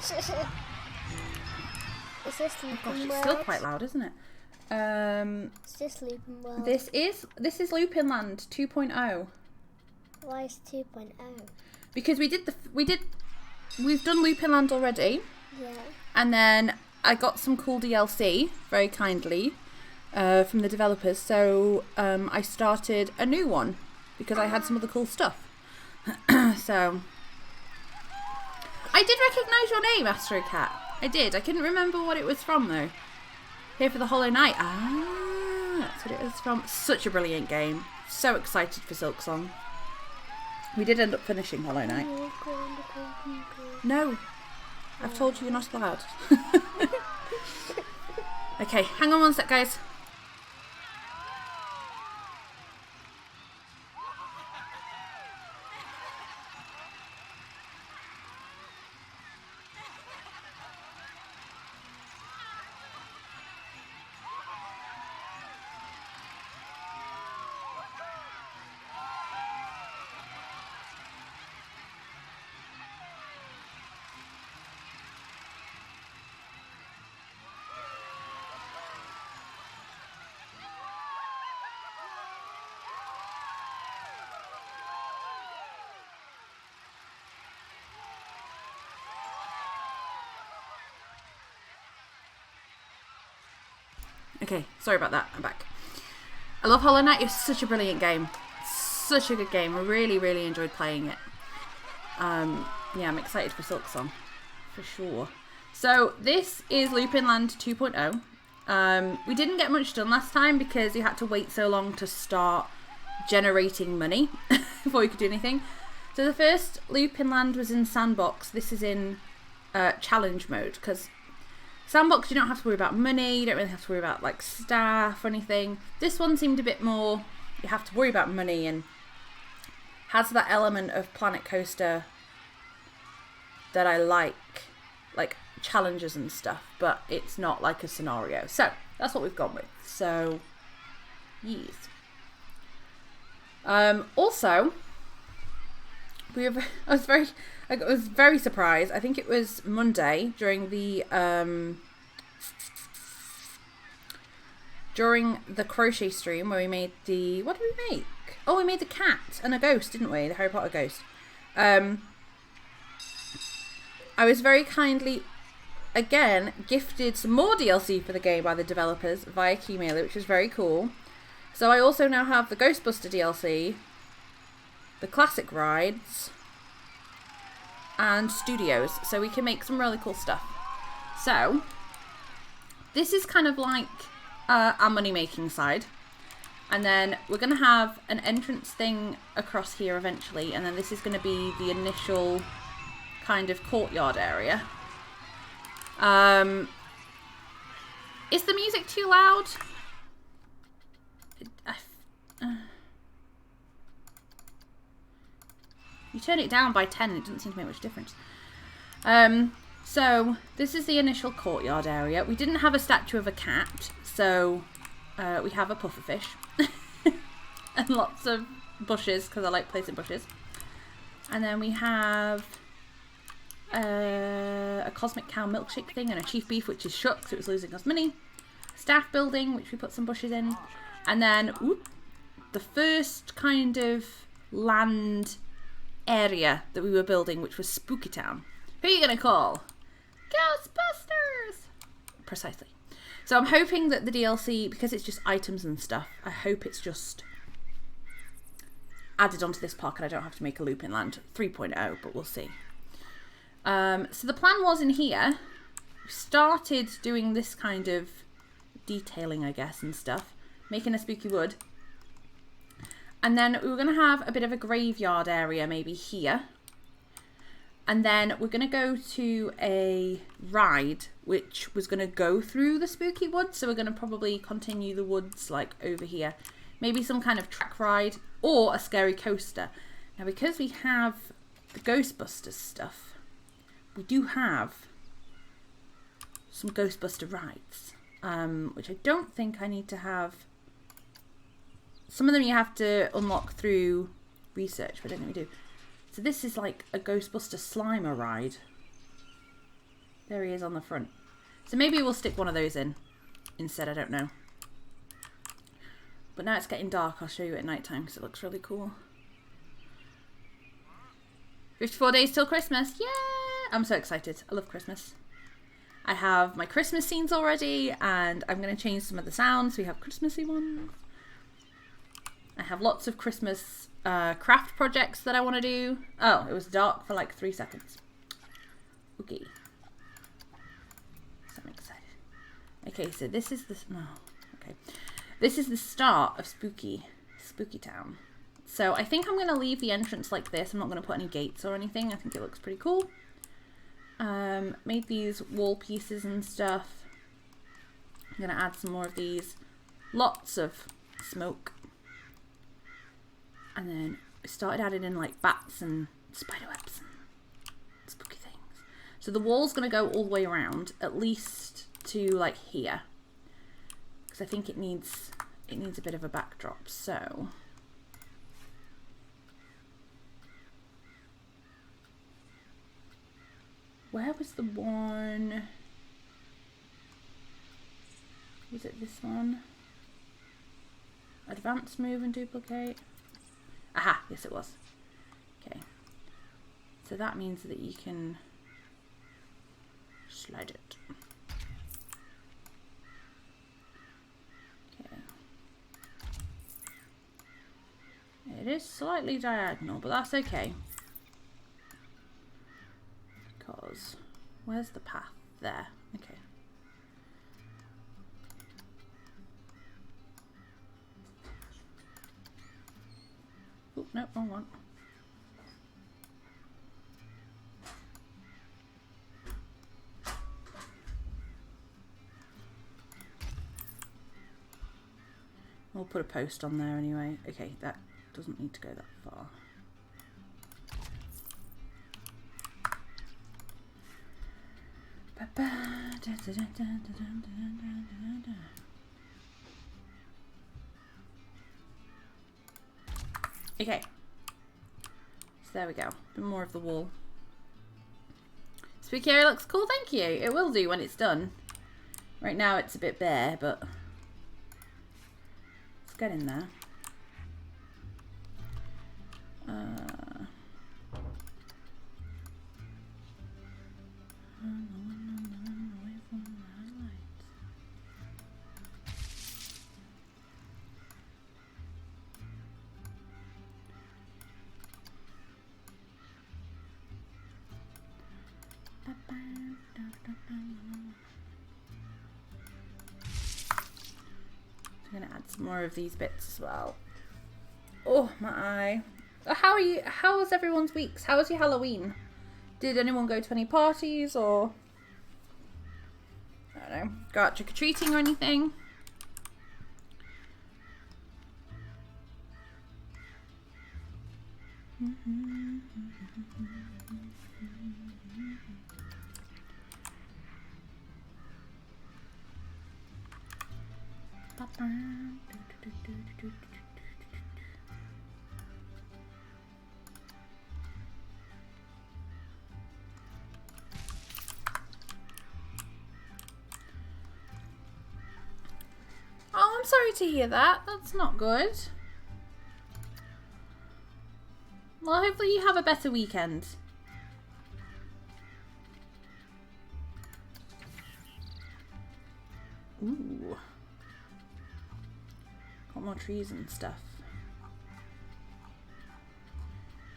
Is this Looping Gosh, it's World? still quite loud, isn't it? Is this Looping World? This is LupinLand 2.0. Why is 2.0? Because we've done LupinLand already. Yeah. And then I got some cool DLC, very kindly, from the developers. So I started a new one because I had some other cool stuff. So I did recognise your name, Astro Cat. I did. I couldn't remember what it was from though. Here for the Hollow Knight. Ah, that's what it was from. Such a brilliant game. So excited for Silksong. We did end up finishing Hollow Knight. No, I've told you you're not allowed. Okay, hang on one sec, guys. Okay, sorry about that. I'm back. I love Hollow Knight. It's such a brilliant game. Such a good game. I really, really enjoyed playing it. Yeah, I'm excited for Silksong, for sure. So this is LupinLand 2.0. We didn't get much done last time because you had to wait so long to start generating money before you could do anything. So the first LupinLand was in Sandbox. This is in challenge mode because Sandbox, you don't have to worry about money, you don't really have to worry about like staff or anything. This one seemed a bit more, you have to worry about money and has that element of Planet Coaster that I like challenges and stuff, but it's not like a scenario. So that's what we've gone with. So, yes. Also, I was very surprised. I think it was Monday during the crochet stream where we made the, what did we make? Oh, we made the cat and a ghost, didn't we? The Harry Potter ghost. I was very kindly, again, gifted some more DLC for the game by the developers via Keymailer, which was very cool. So I also now have the Ghostbuster DLC, the classic rides, and studios, so we can make some really cool stuff. So this is kind of like our money making side, and then we're going to have an entrance thing across here eventually, and then this is going to be the initial kind of courtyard area. Is the music too loud? You turn it down by 10 and it doesn't seem to make much difference. So this is the initial courtyard area. We didn't have a statue of a cat, so we have a pufferfish and lots of bushes because I like placing bushes. And then we have a cosmic cow milkshake thing and a chief beef, which is shut because it was losing us money. Staff building, which we put some bushes in. And then the first kind of land area that we were building, which was Spooky Town. Who are you going to call? Ghostbusters! Precisely. So I'm hoping that the DLC, because it's just items and stuff, I hope it's just added onto this park and I don't have to make a LupinLand 3.0, but we'll see. So the plan was in here, we started doing this kind of detailing, I guess, and stuff, making a spooky wood. And then we were going to have a bit of a graveyard area maybe here. And then we're going to go to a ride which was going to go through the spooky woods. So we're going to probably continue the woods like over here. Maybe some kind of track ride or a scary coaster. Now because we have the Ghostbusters stuff, we do have some Ghostbuster rides. Which I don't think I need to have. Some of them you have to unlock through research, but I don't think we do. So this is like a Ghostbuster Slimer ride. There he is on the front. So maybe we'll stick one of those in instead, I don't know. But now it's getting dark, I'll show you at night time because it looks really cool. 54 days till Christmas. Yeah! I'm so excited. I love Christmas. I have my Christmas scenes already and I'm going to change some of the sounds. We have Christmassy ones. I have lots of Christmas craft projects that I want to do. Oh, it was dark for like 3 seconds. Okay. So I'm excited. Okay, so this is the... Oh, okay. This is the start of Spooky Town. So I think I'm going to leave the entrance like this. I'm not going to put any gates or anything. I think it looks pretty cool. Made these wall pieces and stuff. I'm going to add some more of these. Lots of smoke. And then I started adding in like bats and spider webs and spooky things. So the wall's going to go all the way around, at least to like here. Because I think it needs a bit of a backdrop. So where was the one? Was it this one? Advance, move and duplicate. Aha, yes it was. Okay. So that means that you can slide it. Okay. It is slightly diagonal, but that's okay. Because where's the path? There. Okay. Oh, no, wrong one. We'll put a post on there anyway. Okay, that doesn't need to go that far. Okay, so there we go. A bit more of the wall. Spooky area looks cool, thank you. It will do when it's done. Right now it's a bit bare, but let's get in there. I'm gonna add some more of these bits as well. Oh, my eye. How are you? How was everyone's weeks? How was your Halloween? Did anyone go to any parties or I don't know, go out trick-or-treating or anything? Oh, I'm sorry to hear that. That's not good. Well, hopefully you have a better weekend. Ooh. Got more trees and stuff.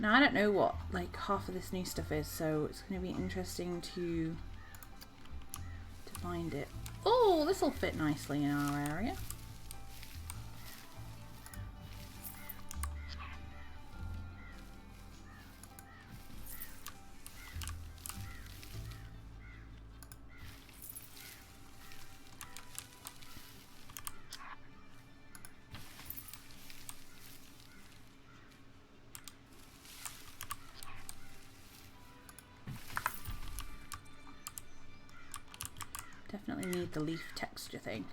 Now, I don't know what, like, half of this new stuff is, so it's going to be interesting to find it. Oh, this will fit nicely in our area. Definitely need the leaf texture thing.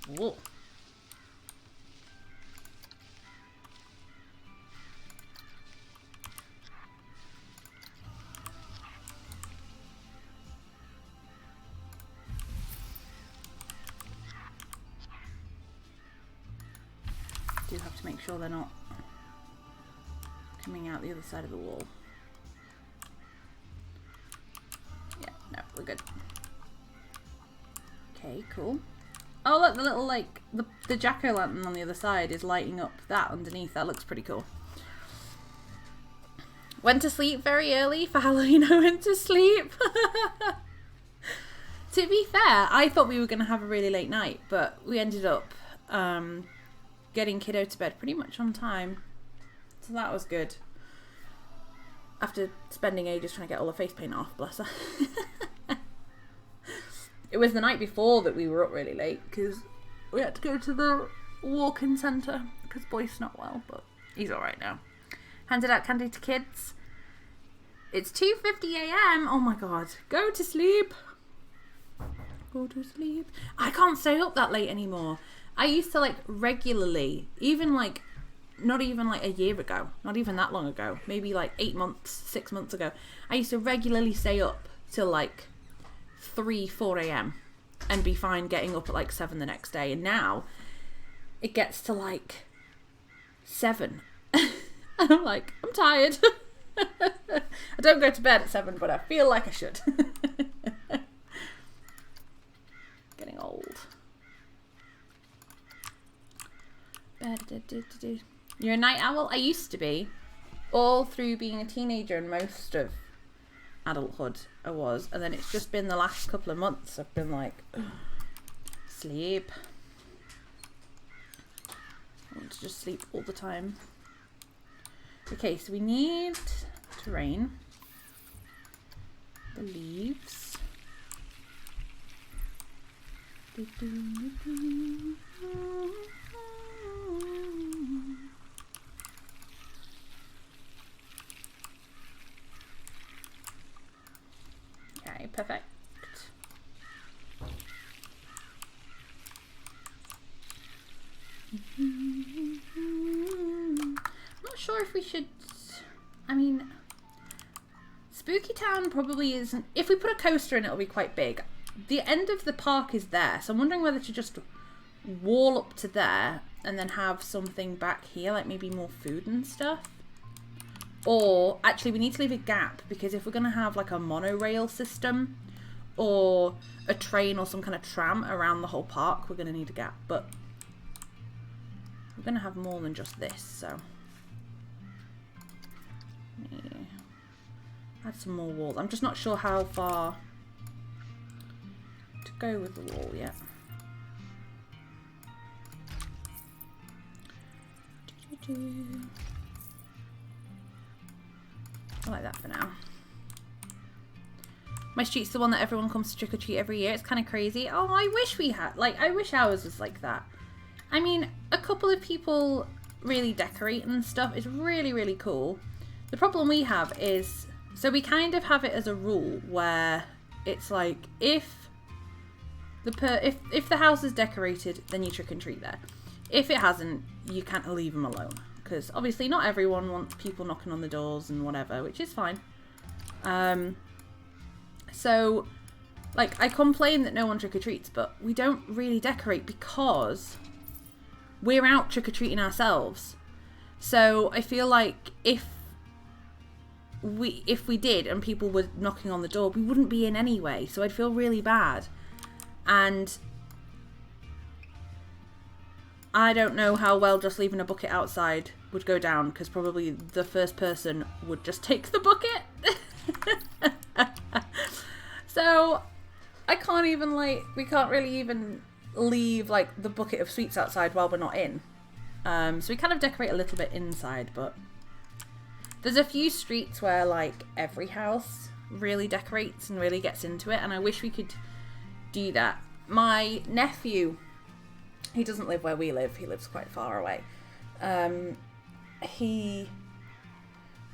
Whoa. Do have to make sure they're not coming out the other side of the wall. Yeah, no, we're good. Okay, cool. Oh look, the little, like, the jack-o'-lantern on the other side is lighting up that underneath. That looks pretty cool. Went to sleep very early for Halloween. I went to sleep. To be fair, I thought we were going to have a really late night, but we ended up getting kiddo to bed pretty much on time. So that was good. After spending ages trying to get all the face paint off, bless her. It was the night before that we were up really late because we had to go to the walk-in centre because boy's not well, but he's alright now. Handed out candy to kids. It's 2:50 AM. Oh my god. Go to sleep. Go to sleep. I can't stay up that late anymore. I used to, like, regularly, even like, not even like a year ago, not even that long ago, maybe like 8 months, 6 months ago, I used to regularly stay up till like 3, 4 AM and be fine getting up at like 7 the next day. And now it gets to like 7 and I'm like, I'm tired. I don't go to bed at 7, but I feel like I should. Getting old. You're a night owl? I used to be. All through being a teenager and most of adulthood I was. And then it's just been the last couple of months I've been like, sleep. I want to just sleep all the time. Okay, so we need terrain. The leaves. Okay, perfect. I'm not sure if we should, I mean, Spooky Town probably isn't, if we put a coaster in it'll be quite big. The end of the park is there, so I'm wondering whether to just wall up to there and then have something back here, like maybe more food and stuff. Or, actually we need to leave a gap, because if we're going to have like a monorail system or a train or some kind of tram around the whole park, we're going to need a gap. But we're going to have more than just this, so yeah. Add some more walls. I'm just not sure how far to go with the wall yet. I like that for now. My street's the one that everyone comes to trick or treat every year. It's kind of crazy. Oh, I wish we had, like, I wish ours was like that. I mean, a couple of people really decorate and stuff. It's really, really cool. The problem we have is, so we kind of have it as a rule where it's like, if the house is decorated, then you trick and treat there. If it hasn't, you can't leave them alone. Because obviously not everyone wants people knocking on the doors and whatever, which is fine. So, like, I complain that no one trick-or-treats, but we don't really decorate because we're out trick-or-treating ourselves. So I feel like if we did and people were knocking on the door, we wouldn't be in anyway. So I'd feel really bad. And I don't know how well just leaving a bucket outside would go down, because probably the first person would just take the bucket. So I can't even, like, we can't really even leave like the bucket of sweets outside while we're not in. So we kind of decorate a little bit inside, but there's a few streets where like every house really decorates and really gets into it, and I wish we could do that. My nephew, he doesn't live where we live, he lives quite far away. He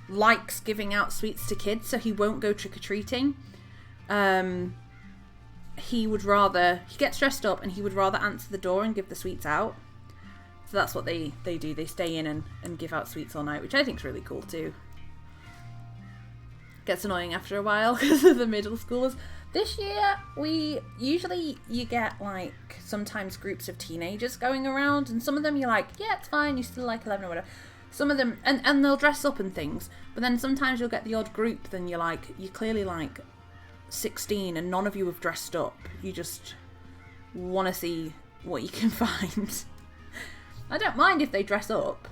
likes giving out sweets to kids, so he won't go trick-or-treating. He gets dressed up and he would rather answer the door and give the sweets out. So that's what they do. They stay in and give out sweets all night, which I think is really cool too. Gets annoying after a while because of the middle schoolers. This year, you get like sometimes groups of teenagers going around, and some of them you're like, yeah, it's fine, you're still like 11 or whatever. Some of them, and they'll dress up and things, but then sometimes you'll get the odd group, then you're clearly like 16 and none of you have dressed up. You just want to see what you can find. I don't mind if they dress up.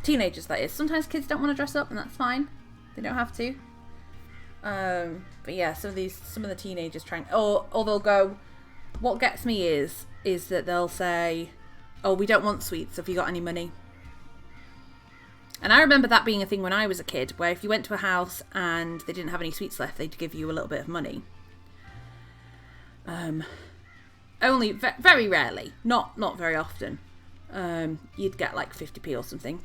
Teenagers, that is. Sometimes kids don't want to dress up, and that's fine. They don't have to. But yeah, some of the teenagers trying, or they'll go. What gets me is that they'll say, "Oh, we don't want sweets. Have you got any money?" And I remember that being a thing when I was a kid, where if you went to a house and they didn't have any sweets left, they'd give you a little bit of money. Only very rarely, not very often. You'd get like 50p or something.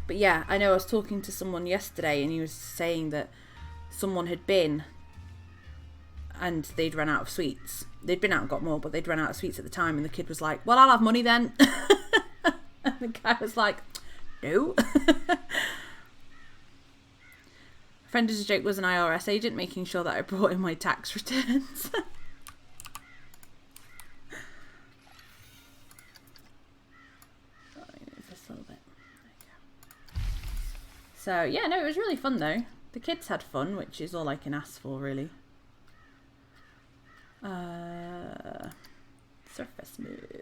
But yeah, I know I was talking to someone yesterday and he was saying that someone had been and they'd run out of sweets. They'd been out and got more, but they'd run out of sweets at the time, and the kid was like, well, I'll have money then. And the guy was like, no. Friend as a joke was an IRS agent making sure that I brought in my tax returns. Just a little bit. There you go. So yeah, no, it was really fun though. The kids had fun, which is all I can ask for, really. Surface move.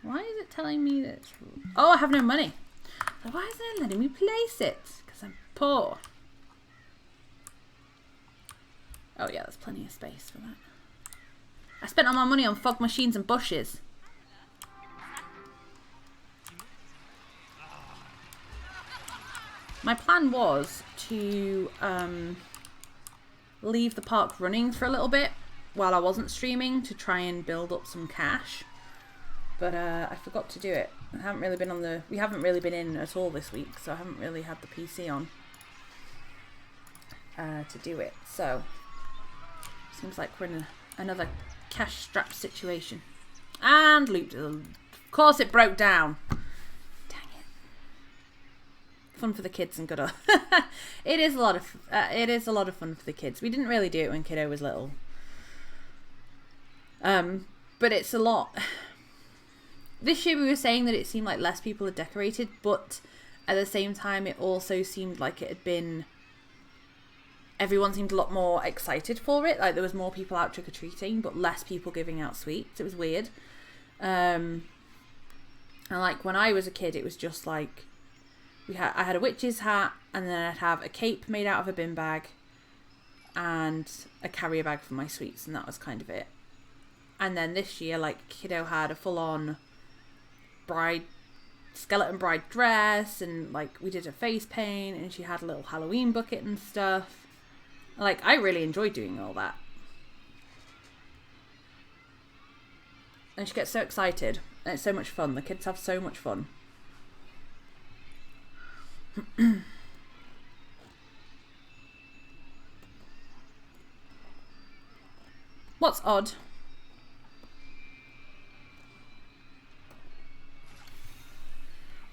Why is it telling me that it's... Oh, I have no money. So why isn't it letting me place it? Because I'm poor. Oh yeah, there's plenty of space for that. I spent all my money on fog machines and bushes. My plan was to leave the park running for a little bit while I wasn't streaming to try and build up some cash. But I forgot to do it. We haven't really been in at all this week, so I haven't really had the PC on to do it. So seems like we're in another cash strap situation. And looped. Of course, it broke down. Dang it! Fun for the kids and good. It is a lot of fun for the kids. We didn't really do it when kiddo was little. But it's a lot. This year we were saying that it seemed like less people had decorated, but at the same time it also seemed like it had been... Everyone seemed a lot more excited for it. Like there was more people out trick-or-treating, but less people giving out sweets. It was weird. And like when I was a kid, it was just like... I had a witch's hat, and then I'd have a cape made out of a bin bag, and a carrier bag for my sweets, and that was kind of it. And then this year, like, kiddo had a full-on skeleton bride dress, and like we did a face paint, and she had a little Halloween bucket and stuff. Like, I really enjoyed doing all that. And she gets so excited, and it's so much fun. The kids have so much fun. What's odd?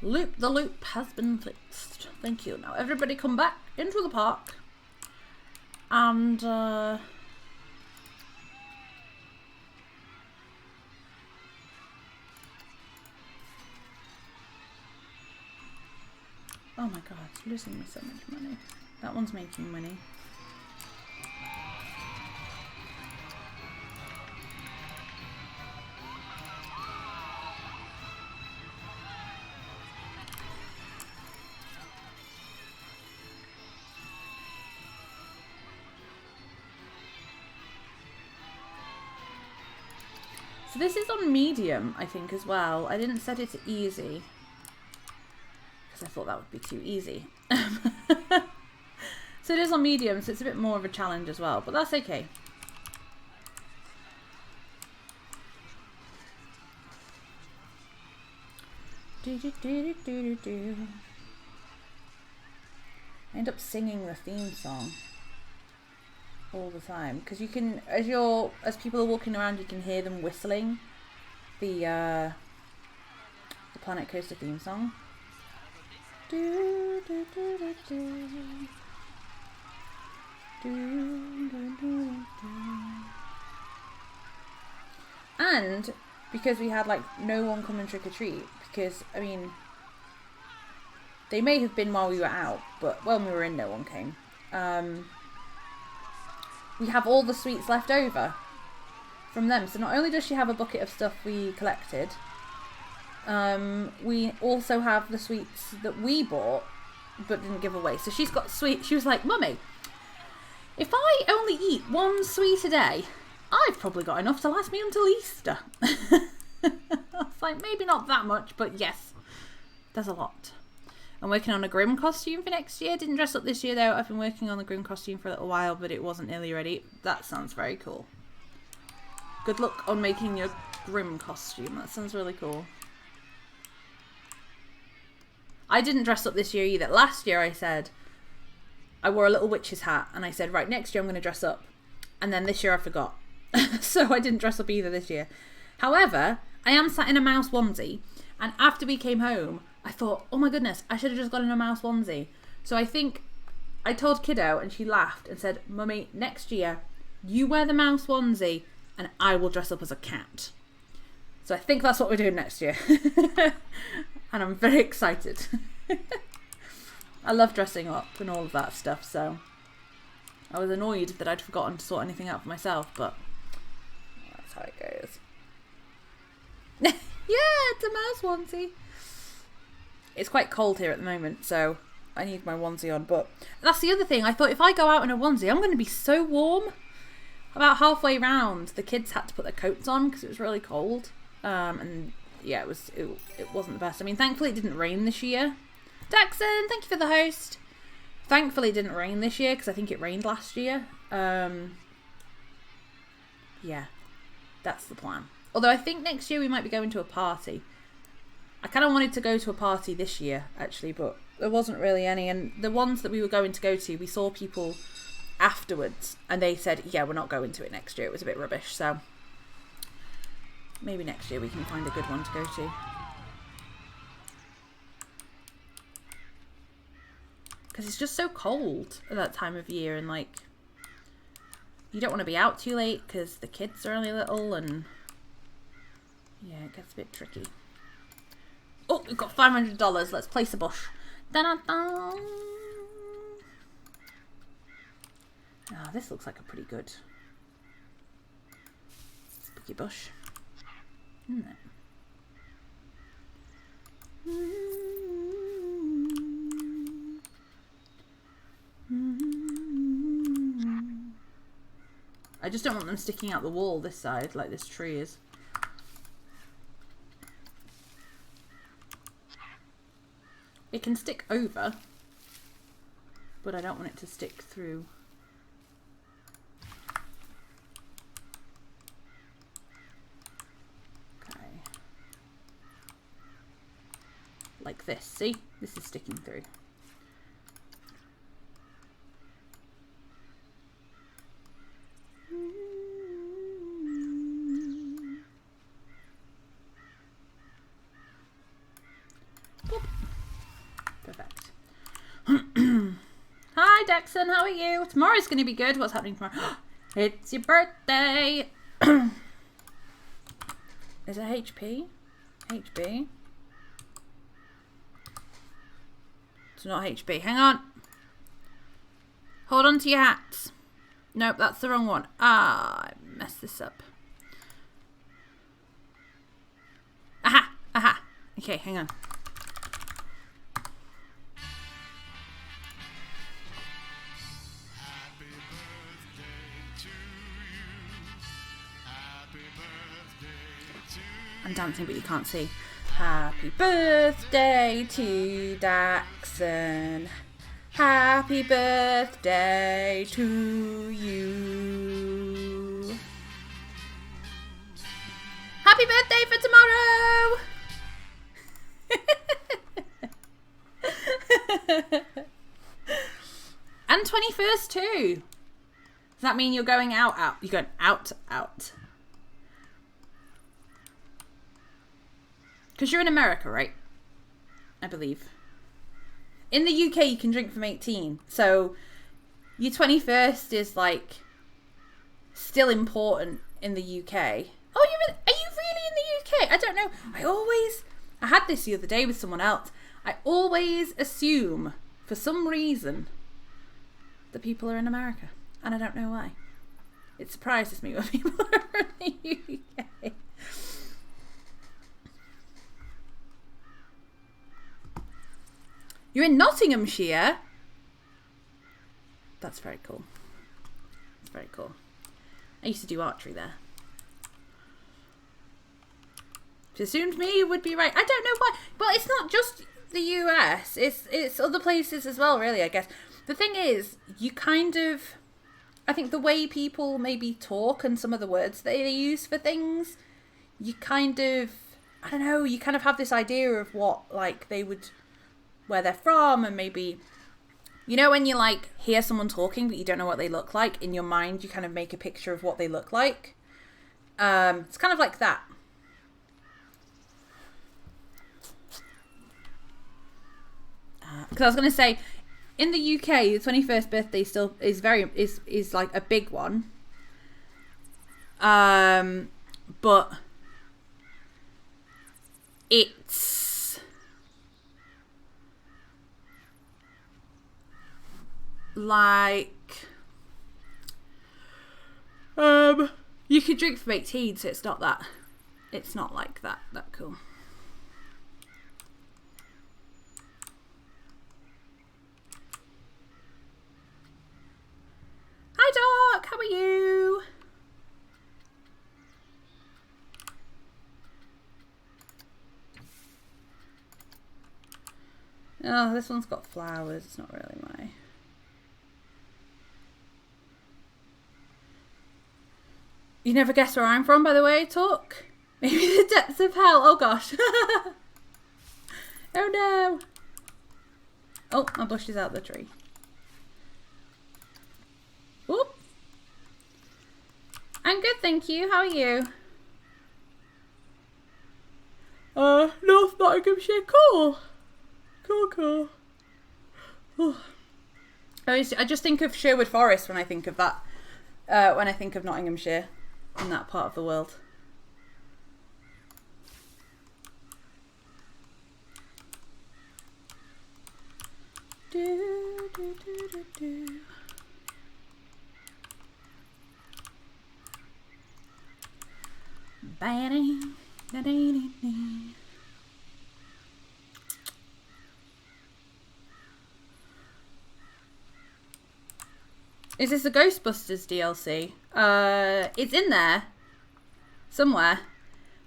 The loop has been fixed. Thank you. Now everybody come back into the park. And oh my god, it's losing me so much money. That one's making money. So this is on medium, I think, as well. I didn't set it to easy, because I thought that would be too easy. So it is on medium, so it's a bit more of a challenge as well, but that's okay. I end up singing the theme song all the time, because you can, as people are walking around, you can hear them whistling the Planet Coaster theme song. And because we had like no one come and trick or treat, because I mean they may have been while we were out, but when we were in no one came. We have all the sweets left over from them. So not only does she have a bucket of stuff we collected, we also have the sweets that we bought but didn't give away. So she's got sweet. She was like, Mummy, if I only eat one sweet a day, I've probably got enough to last me until Easter. I was like, maybe not that much, but yes, there's a lot. I'm working on a Grim costume for next year. Didn't dress up this year though. I've been working on the Grim costume for a little while, but it wasn't nearly ready. That sounds very cool. Good luck on making your Grim costume. That sounds really cool. I didn't dress up this year either. Last year I said I wore a little witch's hat and I said, right, next year I'm going to dress up. And then this year I forgot. So I didn't dress up either this year. However, I am sat in a mouse onesie, and after we came home, I thought, oh my goodness, I should have just got in a mouse onesie. So I think I told Kiddo and she laughed and said, Mummy, next year you wear the mouse onesie and I will dress up as a cat. So I think that's what we're doing next year. And I'm very excited. I love dressing up and all of that stuff, so I was annoyed that I'd forgotten to sort anything out for myself, but that's how it goes. Yeah, it's a mouse onesie. It's quite cold here at the moment, so I need my onesie on. But that's the other thing. I thought if I go out in a onesie, I'm going to be so warm. About halfway round, the kids had to put their coats on because it was really cold. And yeah, it wasn't the best. I mean, thankfully it didn't rain this year. Daxon, thank you for the host. Thankfully it didn't rain this year because I think it rained last year. Yeah, that's the plan. Although I think next year we might be going to a party. I kind of wanted to go to a party this year, actually, but there wasn't really any. And the ones that we were going to go to, we saw people afterwards, and they said, yeah, we're not going to it next year. It was a bit rubbish, so maybe next year we can find a good one to go to. Because it's just so cold at that time of year, and, like, you don't want to be out too late because the kids are only little, and yeah, it gets a bit tricky. Oh, we've got $500. Let's place a bush. Da-da-da. Ah, this looks like a pretty good spooky bush. Isn't it? I just don't want them sticking out the wall this side like this tree is. It can stick over, but I don't want it to stick through. Okay. Like this, see? This is sticking through. Hi Dexon, how are you? Tomorrow's going to be good. What's happening tomorrow? It's your birthday. Is it HP? HB? It's not HB. Hang on. Hold on to your hats. Nope, that's the wrong one. Ah, I messed this up. Aha! Aha! Okay, hang on. I'm dancing, but you can't see. Happy birthday to Daxon. Happy birthday to you. Happy birthday for tomorrow. And 21st too. Does that mean you're going out? You're going out. Because you're in America, right? I believe. in the UK you can drink from 18. So your 21st is like still important in the UK. Oh, are you really in the UK? I don't know. I had this the other day with someone else. I always assume, for some reason, that people are in America. And I don't know why. It surprises me when people are in the UK. You're in Nottinghamshire? That's very cool. That's very cool. I used to do archery there. If you assumed me would be right. I don't know why. Well, it's not just the US. It's other places as well, really, I guess. The thing is, you kind of... I think the way people maybe talk and some of the words they use for things, you kind of... I don't know, you kind of have this idea of what, like, they would... where they're from, and maybe... You know when you, like, hear someone talking but you don't know what they look like? In your mind, you kind of make a picture of what they look like. It's kind of like that. Because I was going to say, in the UK, the 21st birthday still is is like a big one. But it's like you can drink from 18, so it's not like that cool. Hi Doc, how are you? Oh, this one's got flowers. It's not really my... You never guess where I'm from, by the way, Talk? Maybe the depths of hell. Oh, gosh. Oh, no. Oh, my bush is out the tree. Whoop. I'm good, thank you. How are you? North Nottinghamshire. Cool. Cool. Oh. I just think of Sherwood Forest when I think of that. When I think of Nottinghamshire in that part of the world. Do. Is this a Ghostbusters DLC? It's in there somewhere,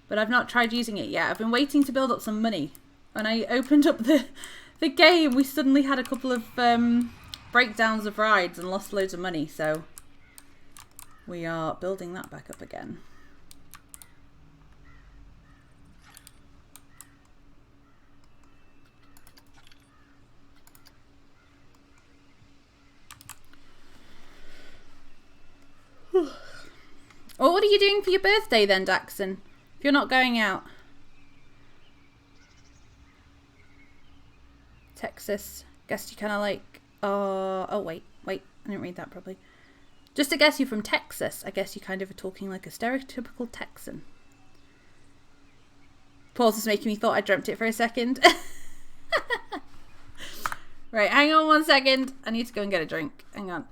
but I've not tried using it yet. I've been waiting to build up some money. When I opened up the game, we suddenly had a couple of breakdowns of rides and lost loads of money, so we are building that back up again. Well, what are you doing for your birthday then, Daxon? If you're not going out. Texas. Guess you kind of like... oh, wait. I didn't read that properly. Just to guess you're from Texas. I guess you kind of are talking like a stereotypical Texan. Pause is making me thought I dreamt it for a second. Right, hang on 1 second. I need to go and get a drink. Hang on.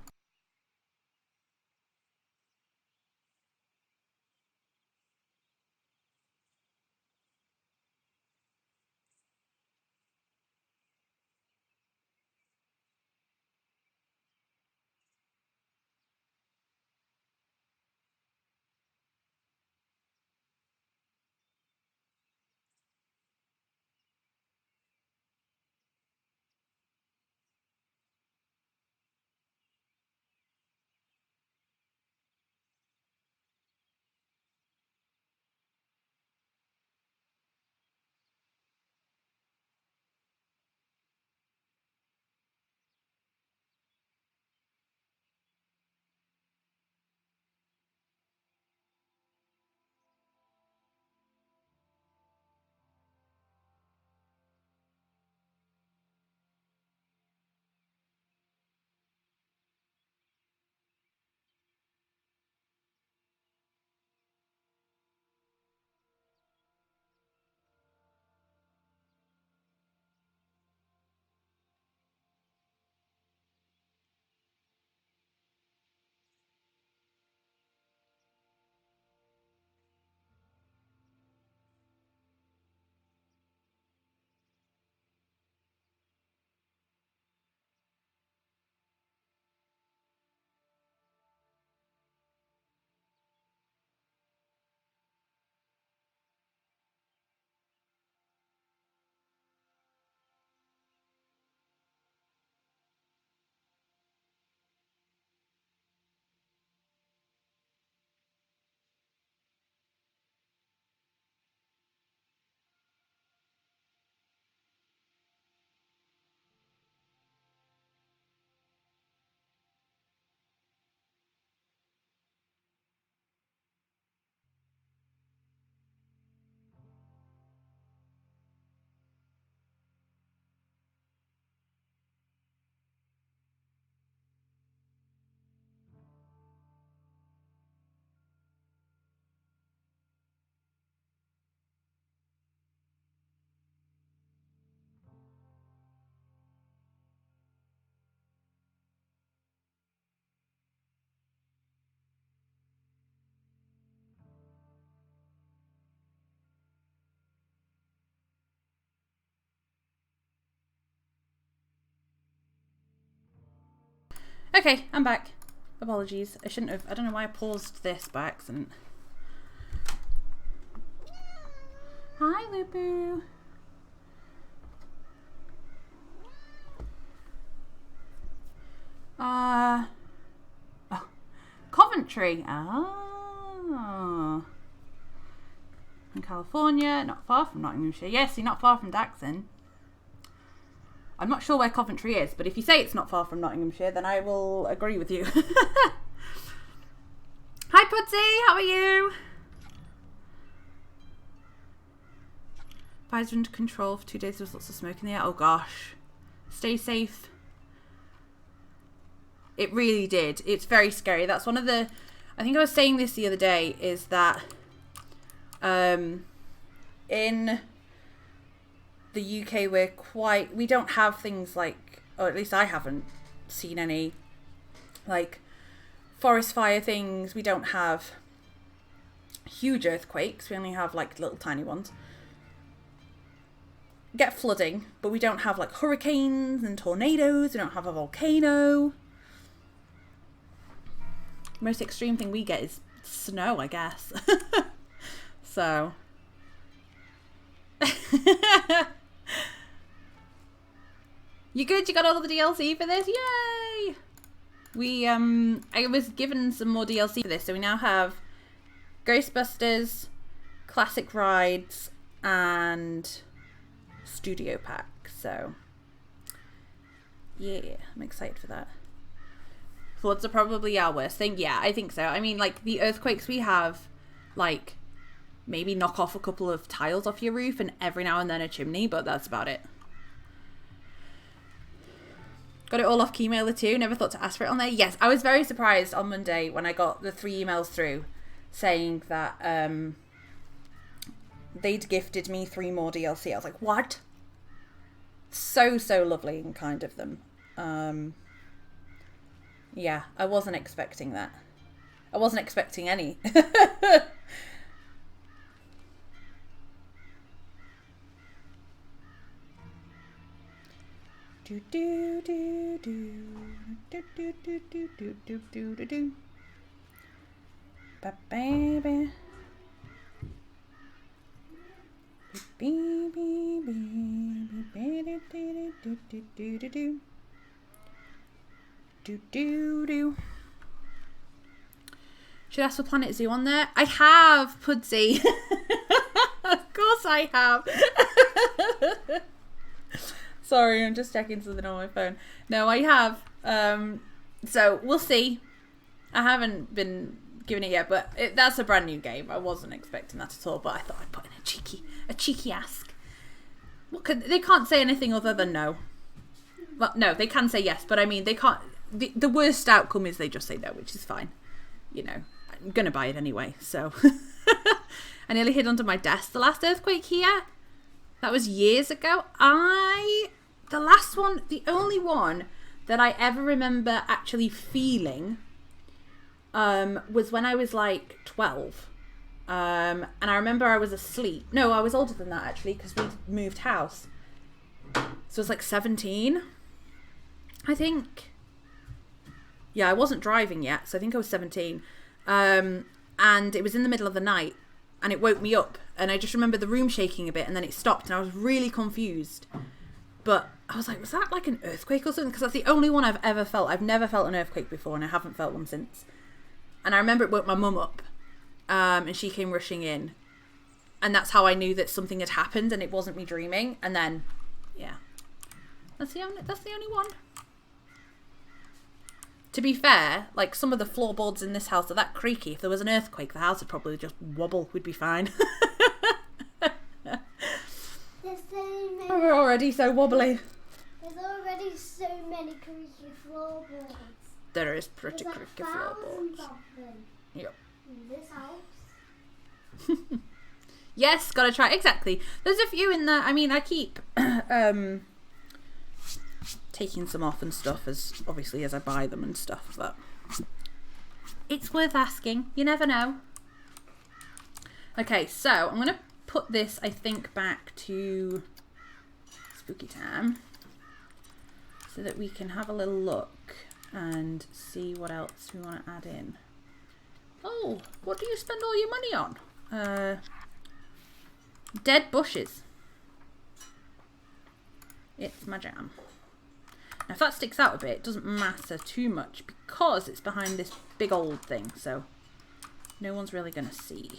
Okay, I'm back. Apologies. I shouldn't have. I don't know why I paused this by accident. Hi, Lupu. Oh, Coventry. Oh. In California, not far from Nottinghamshire. Yes, you're not far from Daxon. I'm not sure where Coventry is, but if you say it's not far from Nottinghamshire, then I will agree with you. Hi, Pudsey. How are you? Fires under control for 2 days. There was lots of smoke in the air. Oh, gosh. Stay safe. It really did. It's very scary. That's one of the... I think I was saying this the other day, is that in the UK we don't have things like, or at least I haven't seen any, like, forest fire things. We don't have huge earthquakes. We only have, like, little tiny ones. Get flooding, but we don't have, like, hurricanes and tornadoes. We don't have a volcano. Most extreme thing we get is snow, I guess. So. You good? You got all of the DLC for this? Yay! I was given some more DLC for this, so we now have Ghostbusters, Classic Rides, and Studio Pack. So, yeah, I'm excited for that. Floods are probably our worst thing. Yeah, I think so. I mean, like, the earthquakes we have, like, maybe knock off a couple of tiles off your roof and every now and then a chimney, but that's about it. Got it all off Keymailer too. Never thought to ask for it on there. Yes, I was very surprised on Monday when I got the 3 emails through saying that they'd gifted me 3 more DLC. I was like, what? So lovely and kind of them. Yeah, I wasn't expecting that. I wasn't expecting any. Do do do do do do do do do do do do do. Ba baby. Be be be be do do do do do do do. Do do do. Should ask for Planet Zoo on there. I have, Pudsey. Of course I have. Sorry, I'm just checking something on my phone. No, I have. So we'll see. I haven't been given it yet, but that's a brand new game. I wasn't expecting that at all, but I thought I'd put in a cheeky ask. They can't say anything other than no. Well, no, they can say yes, but I mean, they can't. The worst outcome is they just say no, which is fine. You know, I'm going to buy it anyway, so. I nearly hid under my desk the last earthquake here. That was years ago. The last one, the only one that I ever remember actually feeling was when I was like 12. And I remember I was asleep. No, I was older than that actually, because we moved house. So it was like 17, I think. Yeah, I wasn't driving yet, so I think I was 17. And it was in the middle of the night, and it woke me up. And I just remember the room shaking a bit, and then it stopped, and I was really confused. But I was like, was that like an earthquake or something? Because that's the only one I've ever felt. I've never felt an earthquake before, and I haven't felt one since. And I remember it woke my mum up, and she came rushing in. And that's how I knew that something had happened, and it wasn't me dreaming. And then, yeah. That's the only one. To be fair, like, some of the floorboards in this house are that creaky. If there was an earthquake, the house would probably just wobble. We'd be fine. We're already so wobbly. There's already so many creaky floorboards. There is pretty creaky floorboards. Yep. In this house. Yes, gotta try. Exactly. There's a few in there. I mean, I keep taking some off and stuff, as obviously as I buy them and stuff, but it's worth asking. You never know. Okay, so I'm gonna put this, I think, back to spooky time so that we can have a little look. and see what else we want to add in. Oh, what do you spend all your money on? Dead bushes. It's my jam. Now if that sticks out a bit, it doesn't matter too much because it's behind this big old thing, so no one's really going to see.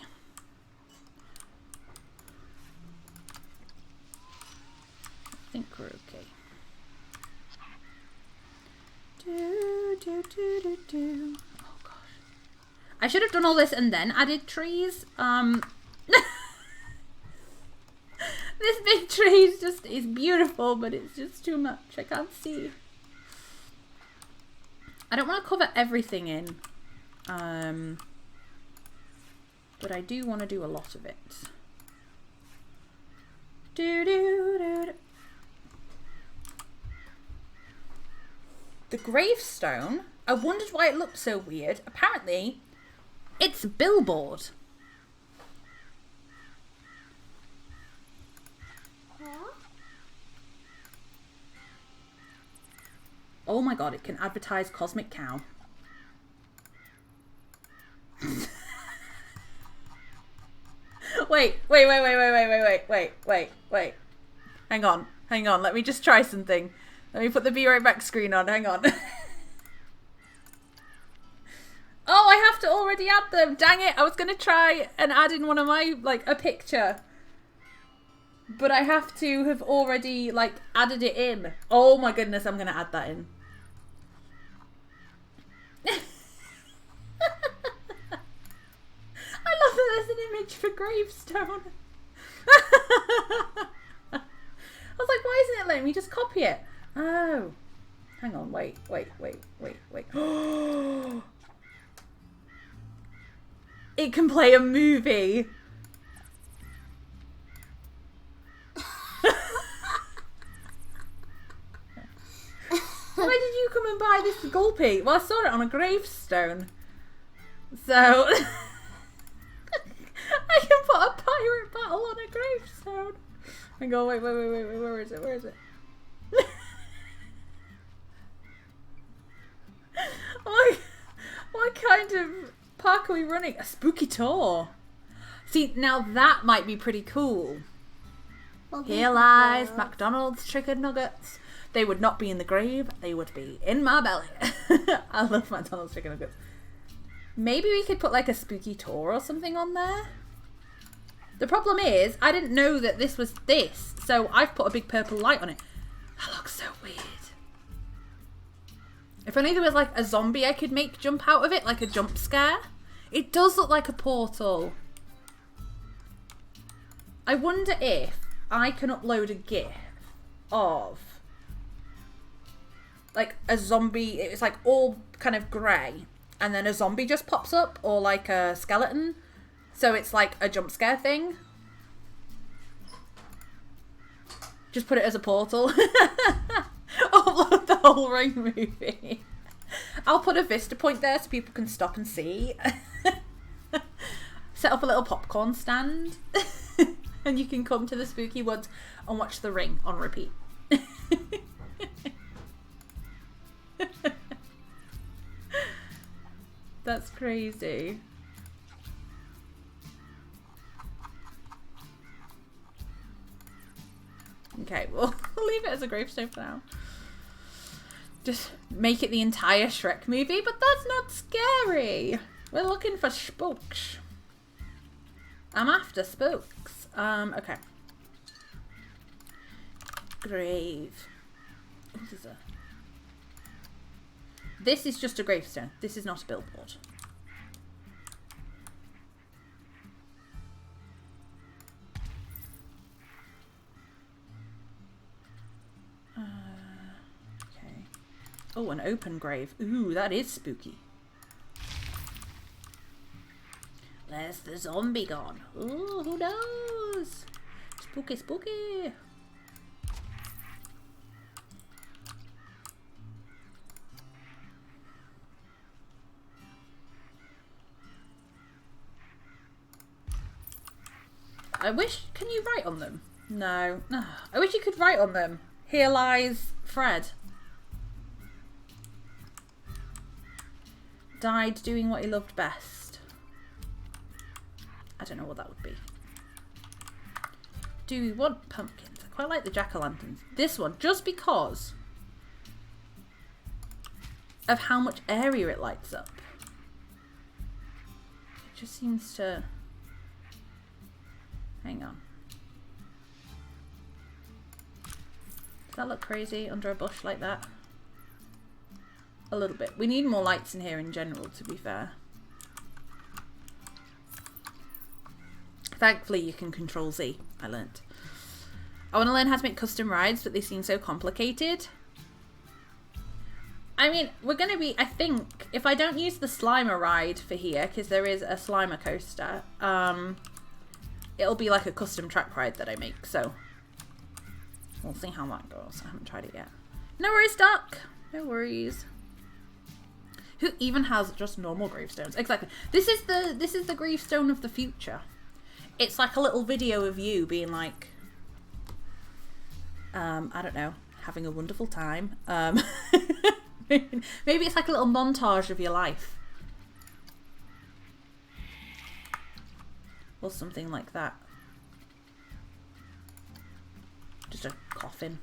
I think we're okay. Oh gosh. I should have done all this and then added trees. This big tree is beautiful, but it's just too much. I can't see. I don't want to cover everything in. But I do want to do a lot of it. The gravestone, I wondered why it looked so weird. Apparently, it's a billboard. Oh my god, it can advertise Cosmic Cow. Wait. Hang on, let me just try something. Let me put the Be Right Back screen on, hang on. Oh, I have to already add them, dang it. I was going to try and add in one of my, like, a picture. But I have to have already, like, added it in. Oh my goodness, I'm going to add that in. I love that there's an image for gravestone. I was like, why isn't it letting me just copy it? Oh. Hang on, wait. It can play a movie. Why did you come and buy this gulpy? Well, I saw it on a gravestone. So I can put a pirate battle on a gravestone. And go, wait, where is it? What kind of park are we running? A spooky tour. See, now that might be pretty cool. Here lies McDonald's chicken nuggets. They would not be in the grave, they would be in my belly. I love McDonald's chicken nuggets. Maybe we could put like a spooky tour or something on there. The problem is, I didn't know that this was this, so I've put a big purple light on it. That looks so weird. If only there was like a zombie I could make jump out of it, like a jump scare. It does look like a portal. I wonder if I can upload a GIF of like a zombie. It's like all kind of grey, and then a zombie just pops up, or like a skeleton. So it's like a jump scare thing. Just put it as a portal. Upload the whole Ring movie. I'll put a vista point there so people can stop and see. Set up a little popcorn stand. And you can come to the spooky woods and watch The Ring on repeat. That's crazy. Okay, well, we'll leave it as a gravestone for now. Just make it the entire Shrek movie, but that's not scary. We're looking for spooks. I'm after spooks. Okay. Grave. What is that? This is just a gravestone. This is not a billboard. Okay. Oh, an open grave. Ooh, that is spooky. Where's the zombie gone? Ooh, who knows? Spooky, spooky. I wish, can you write on them? No. I wish you could write on them. Here lies Fred. died doing what he loved best. I don't know what that would be. Do we want pumpkins? I quite like the jack-o'-lanterns. This one, just because of how much area it lights up. It just seems to... Hang on. Does that look crazy under a bush like that? A little bit. We need more lights in here in general, to be fair. Thankfully, you can control Z, I learnt. I want to learn how to make custom rides, but they seem so complicated. I mean, we're going to be, I think, if I don't use the Slimer ride for here, because there is a Slimer coaster, it'll be like a custom track ride that I make, so we'll see how that goes. I haven't tried it yet. No worries, Doc. No worries. Who even has just normal gravestones? Exactly. This is the gravestone of the future. It's like a little video of you being like, I don't know, having a wonderful time. Maybe it's like a little montage of your life. Or something like that. Just a coffin.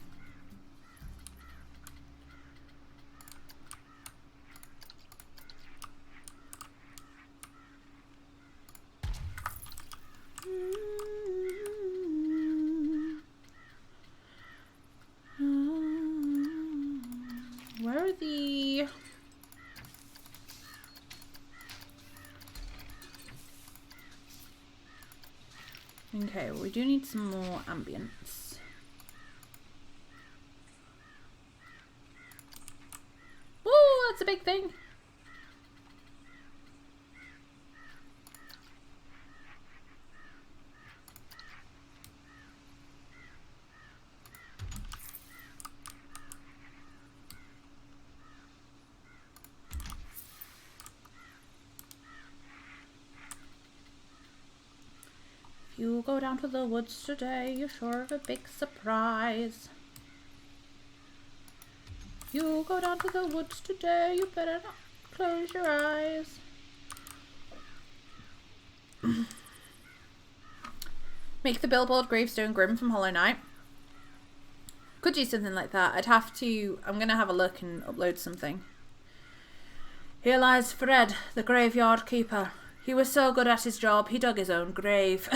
Where are the... Okay, well, we do need some more ambience. Whoa, that's a big thing. You go down to the woods today, you're sure of a big surprise. You go down to the woods today, you better not close your eyes. Make the billboard gravestone grim from Hollow Knight. Could do something like that. I'd have to... I'm going to have a look and upload something. Here lies Fred, the graveyard keeper. He was so good at his job, he dug his own grave.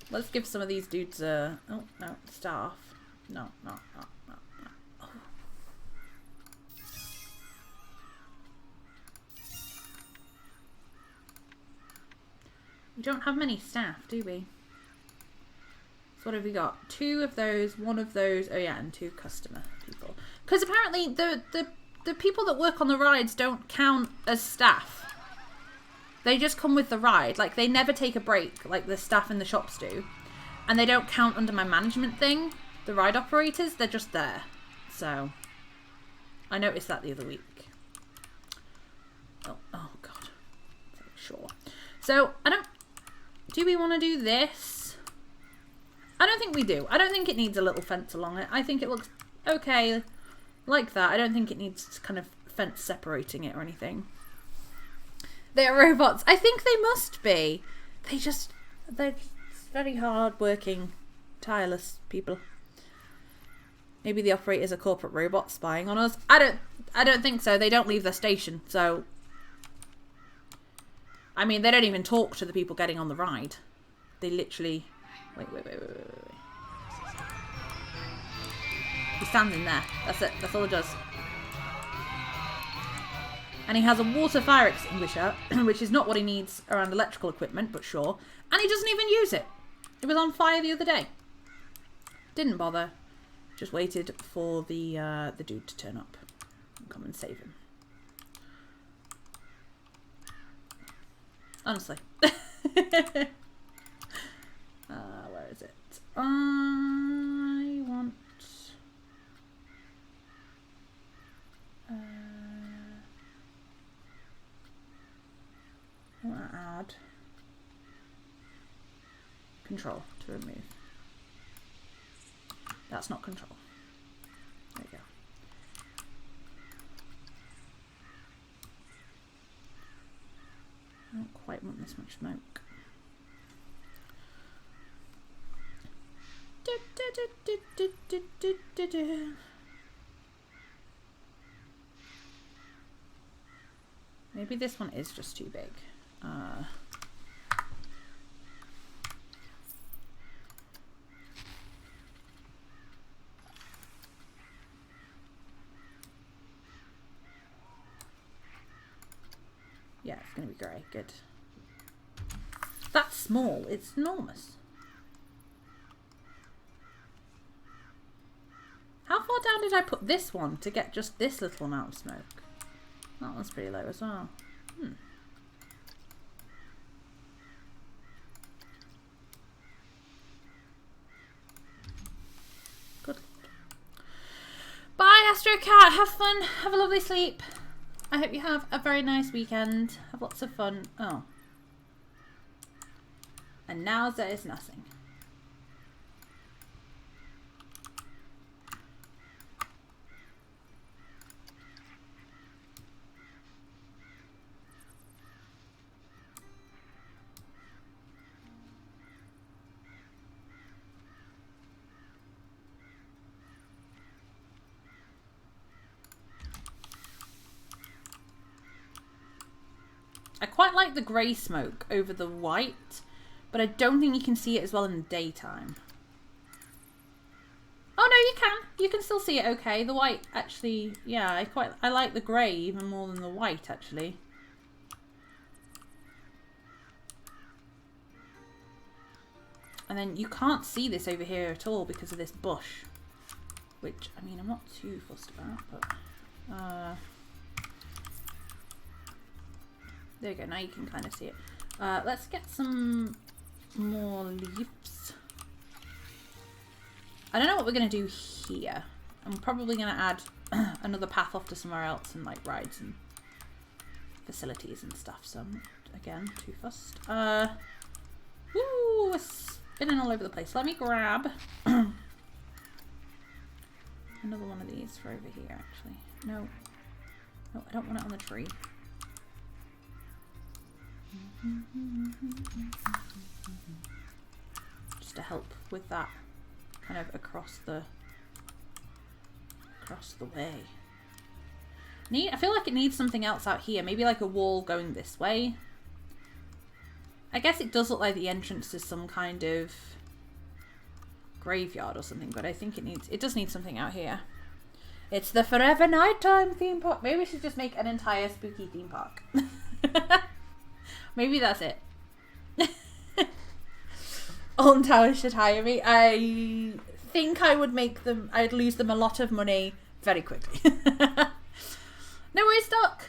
Let's give some of these dudes a... Oh, no, staff. No. Oh. We don't have many staff, do we? So what have we got? 2 of those, 1 of those. Oh yeah, and 2 customer people. Because apparently the people that work on the rides don't count as staff. They just come with the ride. Like, they never take a break like the staff in the shops do. And they don't count under my management thing. The ride operators, they're just there. So, I noticed that the other week. Oh God. Sure. So, do we want to do this? I don't think we do. I don't think it needs a little fence along it. I think it looks okay like that. I don't think it needs kind of fence separating it or anything. They are robots. I think they must be. They're very hard working, tireless people. Maybe the operators are corporate robots spying on us. I don't think so. They don't leave their station, so I mean, they don't even talk to the people getting on the ride. They literally wait. He stands in there. That's it. That's all it does. And he has a water fire extinguisher, which is not what he needs around electrical equipment, but sure. And he doesn't even use it. It was on fire the other day. Didn't bother. Just waited for the dude to turn up and come and save him. Honestly. Where is it? I want... I want to add control to remove. That's not control. There we go. I don't quite want this much smoke. Maybe this one is just too big. Yeah, it's going to be grey. Good. That's small. It's enormous. How far down did I put this one to get just this little amount of smoke? That one's pretty low as well. Good. Bye, Astro Cat. Have fun. Have a lovely sleep. I hope you have a very nice weekend. Have lots of fun. Oh. And now there is nothing. I quite like the grey smoke over the white, but I don't think you can see it as well in the daytime. Oh no, you can. You can still see it okay. The white actually, yeah, I like the grey even more than the white actually. And then you can't see this over here at all because of this bush, which, I mean, I'm not too fussed about, but there you go, now you can kind of see it. Let's get some more leaves. I don't know what we're going to do here. I'm probably going to add another path off to somewhere else and like rides and facilities and stuff. So I'm not, again, too fussed. Woo, we're spinning all over the place. Let me grab another one of these for over here, actually. No, I don't want it on the tree. Just to help with that kind of across the way. I feel like it needs something else out here, maybe like a wall going this way. I guess it does look like the entrance to some kind of graveyard or something, but I think it does need something out here. It's the Forever Nighttime theme park. Maybe we should just make an entire spooky theme park. Maybe that's it. Alton Towers should hire me. I think I would make them, I'd lose them a lot of money very quickly. No, we're stuck.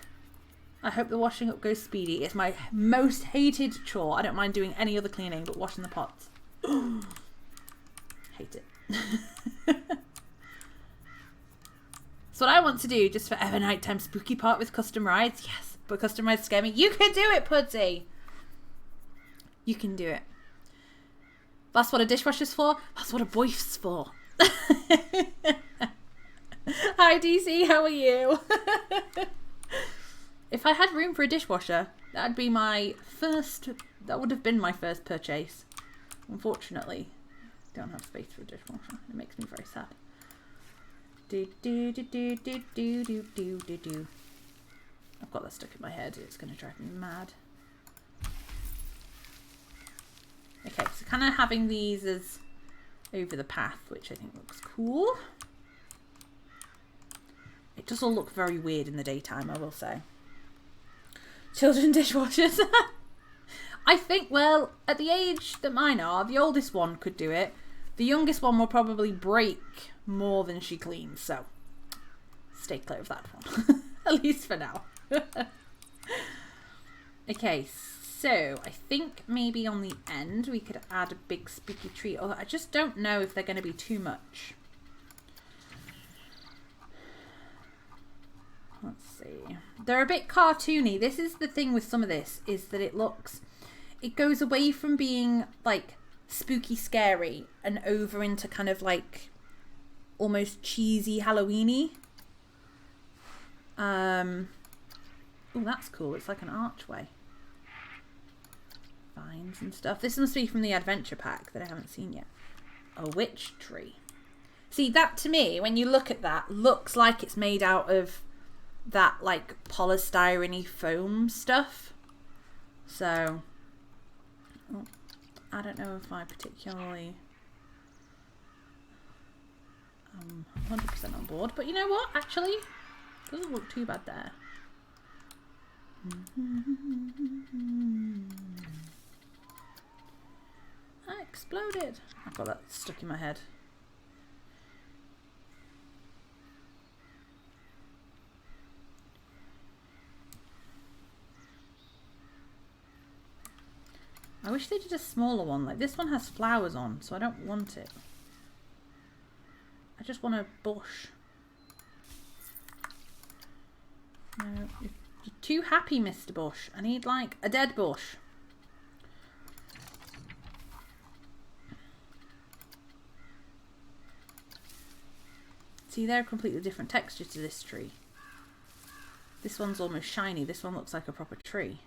I hope the washing up goes speedy. It's my most hated chore. I don't mind doing any other cleaning, but washing the pots. Hate it. That's what I want to do, just Forever Nighttime Spooky Park with custom rides. Yes, but custom rides scare me. You can do it, Pudsey. You can do it. That's what a dishwasher's for. That's what a boif's for. Hi, DC. How are you? If I had room for a dishwasher, that'd be my first. That would have been my first purchase. Unfortunately, don't have space for a dishwasher. It makes me very sad. Do do do do do do do do do do. I've got that stuck in my head. It's going to drive me mad. Okay, so kind of having these as over the path, which I think looks cool. It does all look very weird in the daytime, I will say. Children dishwashers. I think, well, at the age that mine are, the oldest one could do it. The youngest one will probably break more than she cleans, so stay clear of that one. At least for now. Okay, so I think maybe on the end we could add a big spooky tree. Although I just don't know if they're going to be too much. Let's see. They're a bit cartoony. This is the thing with some of this, is that it goes away from being like spooky scary and over into kind of like almost cheesy Halloween-y. Oh, that's cool. It's like an archway. signs and stuff. This must be from the adventure pack that I haven't seen yet. A witch tree. See, that to me, when you look at that, looks like it's made out of that like polystyrene foam stuff. So I don't know if I particularly 100% on board, but you know what, actually doesn't look too bad there. I exploded. I've got that stuck in my head. I wish they did a smaller one. Like this one has flowers on, so I don't want it. I just want a bush. No, you're too happy, Mr. Bush. I need like a dead bush. See, they're a completely different texture to this tree. This one's almost shiny. This one looks like a proper tree.